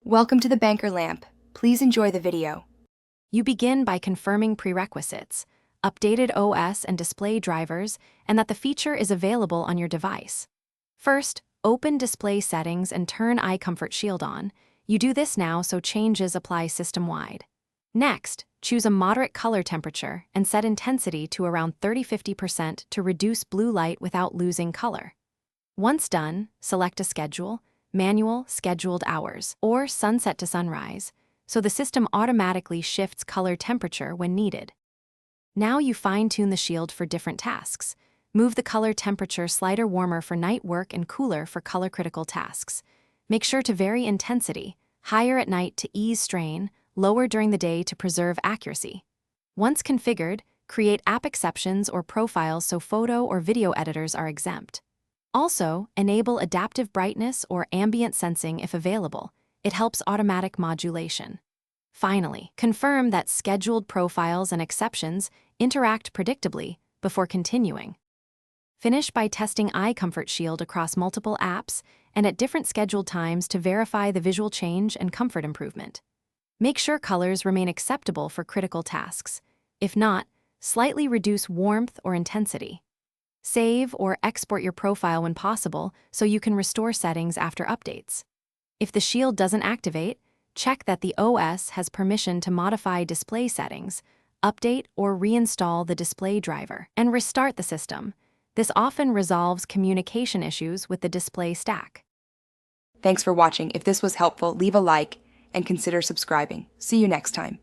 Welcome to the Banker Lamp. Please enjoy the video. You begin by confirming prerequisites, updated OS and display drivers, and that the feature is available on your device. First, open Display Settings and turn Eye Comfort Shield on. You do this now so changes apply system-wide. Next, choose a moderate color temperature and set intensity to around 30–50% to reduce blue light without losing color. Once done, select a schedule, manual scheduled hours, or sunset to sunrise, so the system automatically shifts color temperature when needed. Now you fine-tune the shield for different tasks. Move the color temperature slider warmer for night work and cooler for color-critical tasks. Make sure to vary intensity, higher at night to ease strain, lower during the day to preserve accuracy. Once configured, create app exceptions or profiles so photo or video editors are exempt. Also, enable adaptive brightness or ambient sensing if available. It helps automatic modulation. Finally, confirm that scheduled profiles and exceptions interact predictably before continuing. Finish by testing Eye Comfort Shield across multiple apps and at different scheduled times to verify the visual change and comfort improvement. Make sure colors remain acceptable for critical tasks. If not, slightly reduce warmth or intensity. Save or export your profile when possible so you can restore settings after updates. If the shield doesn't activate, check that the OS has permission to modify display settings, update or reinstall the display driver, and restart the system. This often resolves communication issues with the display stack. Thanks for watching. If this was helpful, leave a like and consider subscribing. See you next time.